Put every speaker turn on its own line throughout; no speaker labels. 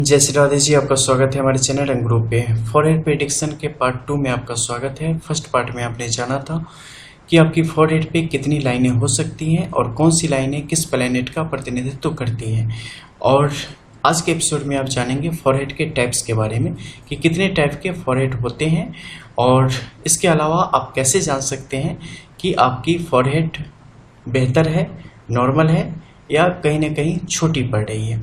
जय श्री राधे जी, आपका स्वागत है हमारे चैनल रंग ग्रुप पे। फॉरहेड प्रेडिक्शन के पार्ट 2 में आपका स्वागत है। फर्स्ट पार्ट में आपने जाना था कि आपकी फॉरहेड पे कितनी लाइनें हो सकती हैं और कौन सी लाइनें किस प्लैनेट का प्रतिनिधित्व करती हैं। और आज के एपिसोड में आप जानेंगे फॉरहेड के टाइप्स के बारे में कि कितने टाइप के फॉरहेड होते हैं, और इसके अलावा आप कैसे जान सकते हैं कि आपकी फॉरहेड बेहतर है, नॉर्मल है या कहीं ना कहीं छोटी पड़ रही है।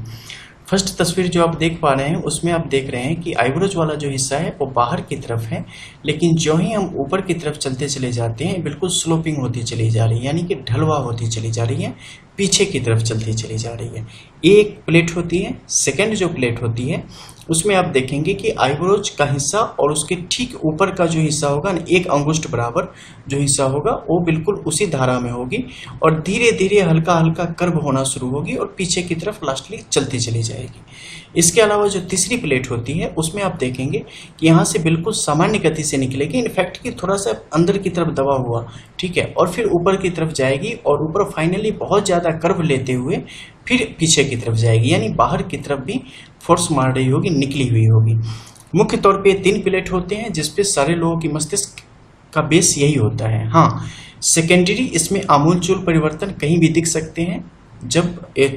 फर्स्ट तस्वीर जो आप देख पा रहे हैं उसमें आप देख रहे हैं कि आईब्रोज वाला जो हिस्सा है वो बाहर की तरफ है, लेकिन जो ही हम ऊपर की तरफ चलते चले जाते हैं बिल्कुल स्लोपिंग होती चली जा रही है, यानी कि ढलवा होती चली जा रही है, पीछे की तरफ चलती चली जा रही है। एक प्लेट होती है, सेकंड जो प्लेट होती है उसमें आप देखेंगे कि आईब्रोज का हिस्सा और उसके ठीक ऊपर का जो हिस्सा होगा ना, एक अंगुष्ठ बराबर जो हिस्सा होगा वो बिल्कुल उसी धारा में होगी और धीरे धीरे हल्का हल्का कर्व होना शुरू होगी और पीछे की तरफ लास्टली चलती चली जाएगी। इसके अलावा जो तीसरी प्लेट होती है उसमें आप देखेंगे कि यहाँ से बिल्कुल सामान्य गति से निकलेगी, इनफैक्ट कि थोड़ा सा अंदर की तरफ दबा हुआ, ठीक है, और फिर ऊपर की तरफ जाएगी और ऊपर फाइनली बहुत ज़्यादा कर्व लेते हुए फिर पीछे की तरफ जाएगी, यानी बाहर की तरफ भी फोर्स मार रही होगी, निकली हुई होगी। मुख्य तौर पे 3 प्लेट होते हैं जिसपे सारे लोगों की मस्तिष्क का बेस यही होता है। हाँ, सेकेंडरी इसमें आमूलचूल परिवर्तन कहीं भी दिख सकते हैं। जब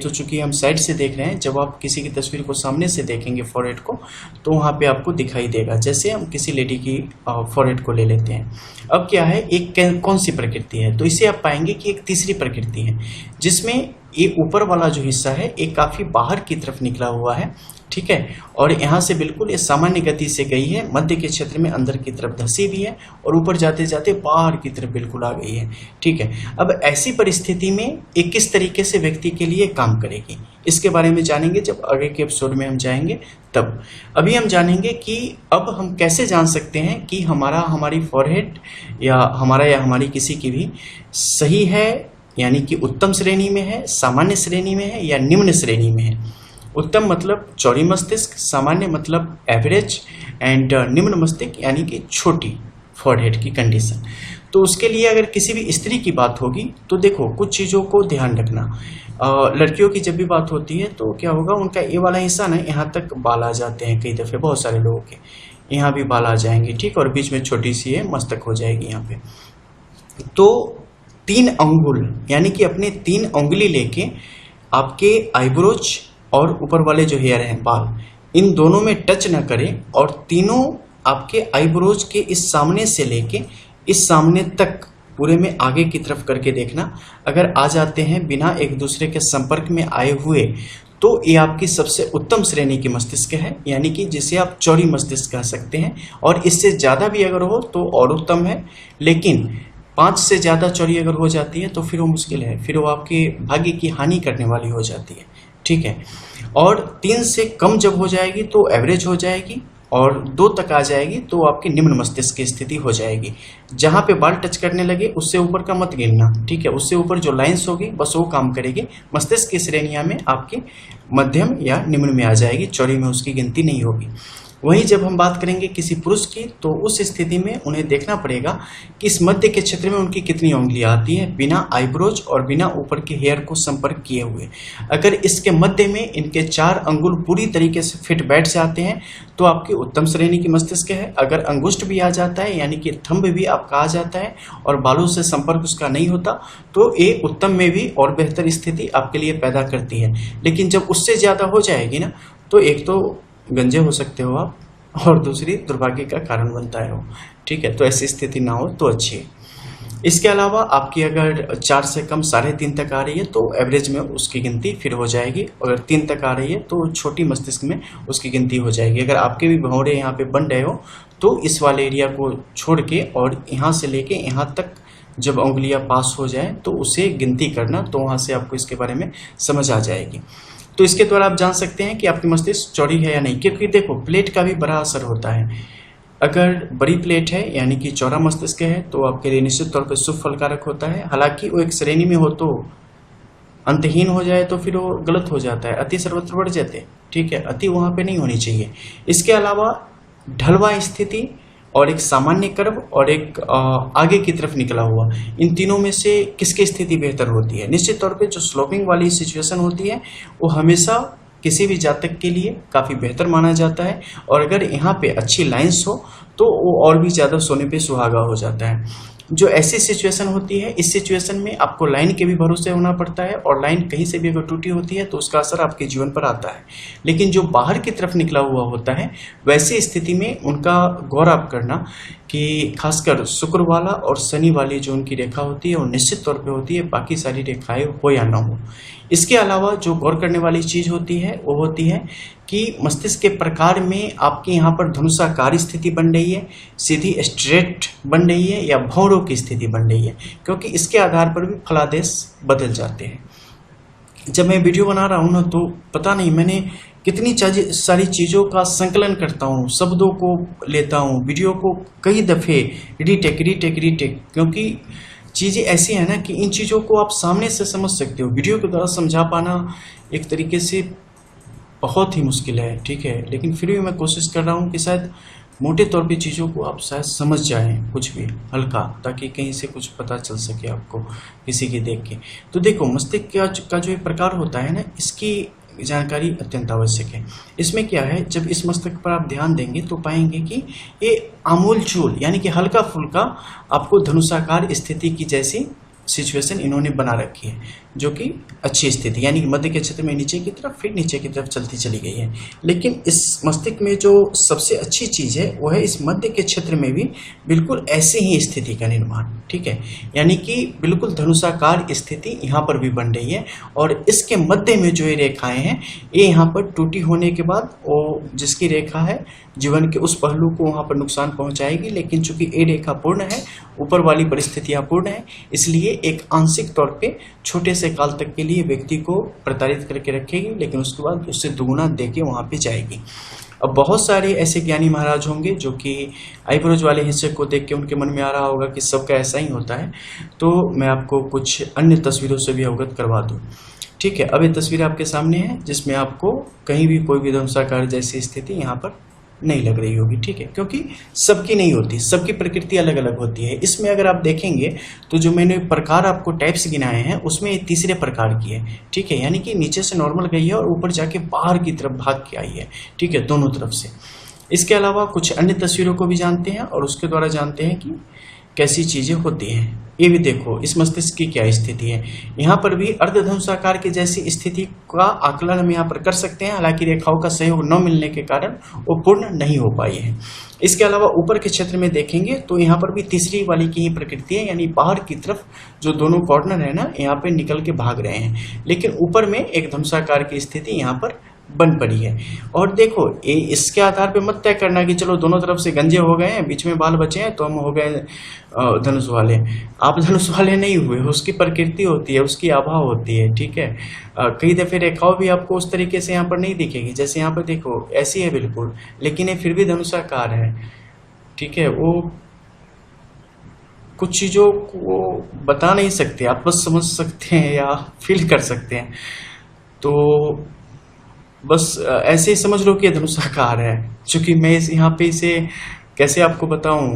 तो चूंकि हम साइड से देख रहे हैं, जब आप किसी की तस्वीर को सामने से देखेंगे फॉरहेड को, तो वहाँ पे आपको दिखाई देगा। जैसे हम किसी लेडी की फॉरहेड को ले लेते हैं। अब क्या है, एक कौन सी प्रकृति है, तो इसे आप पाएंगे कि एक तीसरी प्रकृति है जिसमें ये ऊपर वाला जो हिस्सा है ये काफी बाहर की तरफ निकला हुआ है, ठीक है, और यहाँ से बिल्कुल ये सामान्य गति से गई है, मध्य के क्षेत्र में अंदर की तरफ धंसी भी है और ऊपर जाते जाते बाहर की तरफ बिल्कुल आ गई है, ठीक है। अब ऐसी परिस्थिति में ये किस तरीके से व्यक्ति के लिए काम करेगी, इसके बारे में जानेंगे जब आगे के एपिसोड में हम जाएंगे तब। अभी हम जानेंगे कि अब हम कैसे जान सकते हैं कि हमारी फॉरहेड या हमारी किसी की भी सही है, यानी कि उत्तम श्रेणी में है, सामान्य श्रेणी में है या निम्न श्रेणी में है। उत्तम मतलब चौड़ी मस्तिष्क, सामान्य मतलब एवरेज, एंड निम्न मस्तिष्क यानी कि छोटी फॉरहेड की कंडीशन। तो उसके लिए अगर किसी भी स्त्री की बात होगी तो देखो कुछ चीज़ों को ध्यान रखना। लड़कियों की जब भी बात होती है तो क्या होगा, उनका ये वाला हिस्सा ना यहाँ तक बाल आ जाते हैं, कई दफ़े बहुत सारे लोगों के यहाँ भी बाल आ जाएंगे, ठीक, और बीच में छोटी सी है मस्तक हो जाएगी यहाँ पे। तो 3 अंगुल यानी कि अपने 3 उंगली लेके आपके आईब्रोज और ऊपर वाले जो हेयर हैं बाल, इन दोनों में टच न करें और तीनों आपके आईब्रोज के इस सामने से लेके इस सामने तक पूरे में आगे की तरफ करके देखना। अगर आ जाते हैं बिना एक दूसरे के संपर्क में आए हुए तो ये आपकी सबसे उत्तम श्रेणी की मस्तिष्क है, यानी कि जिसे आप चौड़ी मस्तिष्क कह सकते हैं। और इससे ज़्यादा भी अगर हो तो और उत्तम है, लेकिन 5 से ज़्यादा चौड़ी अगर हो जाती है तो फिर वो मुश्किल है, फिर वो आपके भाग्य की हानि करने वाली हो जाती है, ठीक है। और 3 से कम जब हो जाएगी तो एवरेज हो जाएगी, और 2 तक आ जाएगी तो आपकी निम्न मस्तिष्क की स्थिति हो जाएगी। जहाँ पे बाल टच करने लगे उससे ऊपर का मत गिनना, ठीक है, उससे ऊपर जो लाइंस होगी बस वो काम करेगी। मस्तिष्क की श्रेणियाँ में आपकी मध्यम या निम्न में आ जाएगी, चौड़ी में उसकी गिनती नहीं होगी। वहीं जब हम बात करेंगे किसी पुरुष की तो उस स्थिति में उन्हें देखना पड़ेगा कि इस मध्य के क्षेत्र में उनकी कितनी उंगलियां आती हैं बिना आईब्रोज और बिना ऊपर के हेयर को संपर्क किए हुए। अगर इसके मध्य में इनके 4 अंगुल पूरी तरीके से फिट बैठ जाते हैं तो आपकी उत्तम श्रेणी की मस्तिष्क है। अगर अंगुष्ठ भी आ जाता है, यानी कि थंब भी आपका आ जाता है और बालों से संपर्क उसका नहीं होता, तो ये उत्तम में भी और बेहतर स्थिति आपके लिए पैदा करती है। लेकिन जब उससे ज़्यादा हो जाएगी ना, तो एक तो गंजे हो सकते हो आप, और दूसरी दुर्भाग्य का कारण बनता है वो, ठीक है। तो ऐसी स्थिति ना हो तो अच्छी है। इसके अलावा आपकी अगर 4 से कम 3.5 तक आ रही है तो एवरेज में उसकी गिनती फिर हो जाएगी। अगर 3 तक आ रही है तो छोटी मस्तिष्क में उसकी गिनती हो जाएगी। अगर आपके भी भौरे यहाँ पे बन रहे हो तो इस वाले एरिया को छोड़ के और यहाँ से लेके यहाँ तक जब उंगलियाँ पास हो जाए तो उसे गिनती करना, तो वहाँ से आपको इसके बारे में समझ आ जाएगी। तो इसके द्वारा आप जान सकते हैं कि आपकी मस्तिष्क चौड़ी है या नहीं, क्योंकि देखो प्लेट का भी बड़ा असर होता है। अगर बड़ी प्लेट है यानी कि चौड़ा मस्तिष्क है तो आपके लिए निश्चित तौर पर शुभ फलकारक होता है। हालांकि वो एक श्रेणी में हो तो अंतहीन हो जाए तो फिर वो गलत हो जाता है, अति सर्वत्र बढ़ जाते, ठीक है, अति वहाँ पे नहीं होनी चाहिए। इसके अलावा ढलवा स्थिति और एक सामान्य कर्व और एक आगे की तरफ निकला हुआ, इन तीनों में से किसकी स्थिति बेहतर होती है? निश्चित तौर पे जो स्लोपिंग वाली सिचुएशन होती है वो हमेशा किसी भी जातक के लिए काफ़ी बेहतर माना जाता है। और अगर यहाँ पे अच्छी लाइंस हो तो वो और भी ज़्यादा सोने पे सुहागा हो जाता है। जो ऐसी सिचुएशन होती है, इस सिचुएशन में आपको लाइन के भी भरोसे होना पड़ता है, और लाइन कहीं से भी अगर टूटी होती है तो उसका असर आपके जीवन पर आता है। लेकिन जो बाहर की तरफ निकला हुआ होता है, वैसी स्थिति में उनका गौर आप करना कि खासकर शुक्र वाला और शनि वाली जो उनकी रेखा होती है वो निश्चित तौर पे होती है, बाकी सारी रेखाएं हो या ना हो। इसके अलावा जो गौर करने वाली चीज होती है वो होती है कि मस्तिष्क के प्रकार में आपके यहाँ पर धनुषाकार स्थिति बन रही है, सीधी स्ट्रेट बन रही है, या भौरों की स्थिति बन रही है, क्योंकि इसके आधार पर भी फलादेश बदल जाते हैं। जब मैं वीडियो बना रहा हूँ ना, तो पता नहीं मैंने कितनी सारी चीज़ों का संकलन करता हूँ, शब्दों को लेता हूँ, वीडियो को कई दफ़े रीटेक, क्योंकि चीज़ें ऐसी है ना कि इन चीज़ों को आप सामने से समझ सकते हो, वीडियो के द्वारा समझा पाना एक तरीके से बहुत ही मुश्किल है, ठीक है। लेकिन फिर भी मैं कोशिश कर रहा हूँ कि शायद मोटे तौर पे चीज़ों को आप शायद समझ जाएं, कुछ भी हल्का, ताकि कहीं से कुछ पता चल सके आपको किसी की देख के। तो देखो, मस्तिष्क का जो एक प्रकार होता है ना, इसकी जानकारी अत्यंत आवश्यक है। इसमें क्या है, जब इस मस्तिष्क पर आप ध्यान देंगे तो पाएंगे कि ये आमूल-चूल यानी कि हल्का फुल्का आपको धनुषाकार स्थिति की जैसी सिचुएशन इन्होंने बना रखी है, जो कि अच्छी स्थिति यानी कि मध्य के क्षेत्र में नीचे की तरफ, फिर नीचे की तरफ चलती चली गई है। लेकिन इस मस्तिष्क में जो सबसे अच्छी चीज़ है वो है इस मध्य के क्षेत्र में भी बिल्कुल ऐसे ही स्थिति का निर्माण, ठीक है। यानी कि बिल्कुल धनुषाकार स्थिति यहाँ पर भी बन रही है, और इसके मध्य में जो ये रेखाएं हैं ये यहाँ पर टूटी होने के बाद वो जिसकी रेखा है जीवन के उस पहलू को वहाँ पर नुकसान पहुँचाएगी। लेकिन चूंकि ये रेखा पूर्ण है, ऊपर वाली परिस्थितियाँ पूर्ण है, इसलिए एक आंशिक तौर पे छोटे से काल तक के लिए व्यक्ति को प्रताड़ित करके रखेगी, लेकिन उसके बाद उससे दुगुना देके वहाँ पे जाएगी। अब बहुत सारे ऐसे ज्ञानी महाराज होंगे जो कि आईब्रोज वाले हिस्से को देख के उनके मन में आ रहा होगा कि सबका ऐसा ही होता है, तो मैं आपको कुछ अन्य तस्वीरों से भी अवगत करवा दूँ, ठीक है। अब ये तस्वीर आपके सामने है, जिसमें आपको कहीं भी कोई भी धनुषाकार जैसी स्थिति यहाँ पर नहीं लग रही होगी, ठीक है, क्योंकि सबकी नहीं होती, सबकी प्रकृति अलग अलग होती है। इसमें अगर आप देखेंगे तो जो मैंने प्रकार आपको टाइप्स गिनाए हैं उसमें ये तीसरे प्रकार की है, ठीक है, यानी कि नीचे से नॉर्मल गई है और ऊपर जाके बाहर की तरफ भाग के आई है, ठीक है, दोनों तरफ से। इसके अलावा कुछ अन्य तस्वीरों को भी जानते हैं और उसके द्वारा जानते हैं कि कैसी चीजें होती हैं। ये भी देखो, इस मस्तिष्क की क्या स्थिति है। यहाँ पर भी अर्धधनुषाकार की जैसी स्थिति का आकलन हम यहाँ पर कर सकते हैं, हालांकि रेखाओं का सहयोग न मिलने के कारण वो पूर्ण नहीं हो पाई है। इसके अलावा ऊपर के क्षेत्र में देखेंगे तो यहाँ पर भी तीसरी वाली की ही प्रकृति है, यानी बाहर की तरफ जो दोनों कॉर्नर है ना, यहाँ पे निकल के भाग रहे हैं, लेकिन ऊपर में एक धनुषाकार की स्थिति यहाँ पर बन पड़ी है। और देखो, ये इसके आधार पे मत तय करना कि चलो दोनों तरफ से गंजे हो गए हैं, बीच में बाल बचे हैं तो हम हो गए धनुष वाले। आप धनुष वाले नहीं हुए, उसकी प्रकृति होती है, उसकी आभा होती है, ठीक है। कई दफे रेखाओं भी आपको उस तरीके से यहाँ पर नहीं दिखेगी, जैसे यहाँ पर देखो ऐसी है बिल्कुल, लेकिन ये फिर भी धनुषाकार है, ठीक है। वो कुछ चीज़ों को बता नहीं सकते, आप बस समझ सकते हैं या फील कर सकते हैं। तो बस ऐसे ही समझ लो कि ये धनुषाकार है। चूंकि मैं यहाँ पे इसे कैसे आपको बताऊं,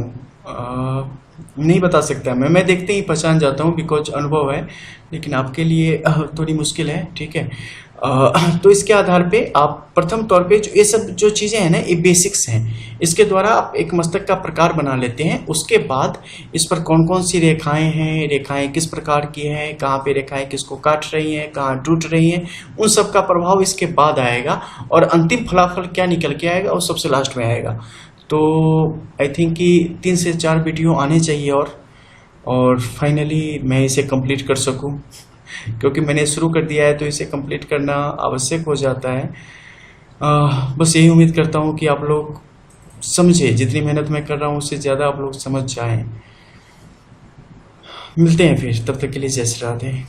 नहीं बता सकता मैं देखते ही पहचान जाता हूँ, बिकॉज अनुभव है, लेकिन आपके लिए थोड़ी मुश्किल है, ठीक है। तो इसके आधार पे आप प्रथम तौर पे जो ये सब जो चीज़ें हैं ना, ये बेसिक्स हैं, इसके द्वारा आप एक मस्तक का प्रकार बना लेते हैं। उसके बाद इस पर कौन कौन सी रेखाएं हैं, रेखाएं किस प्रकार की हैं, कहाँ पे रेखाएं किसको काट रही हैं, कहाँ टूट रही हैं, उन सब का प्रभाव इसके बाद आएगा, और अंतिम फलाफल क्या निकल के आएगा वो सबसे लास्ट में आएगा। तो आई थिंक कि 3 से 4 वीडियो आने चाहिए और फाइनली मैं इसे कंप्लीट कर सकूं, क्योंकि मैंने शुरू कर दिया है तो इसे कंप्लीट करना आवश्यक हो जाता है। बस यही उम्मीद करता हूं कि आप लोग समझे, जितनी मेहनत मैं कर रहा हूं उससे ज़्यादा आप लोग समझ जाएं। मिलते हैं फिर, तब तक के लिए जय श्री राधे।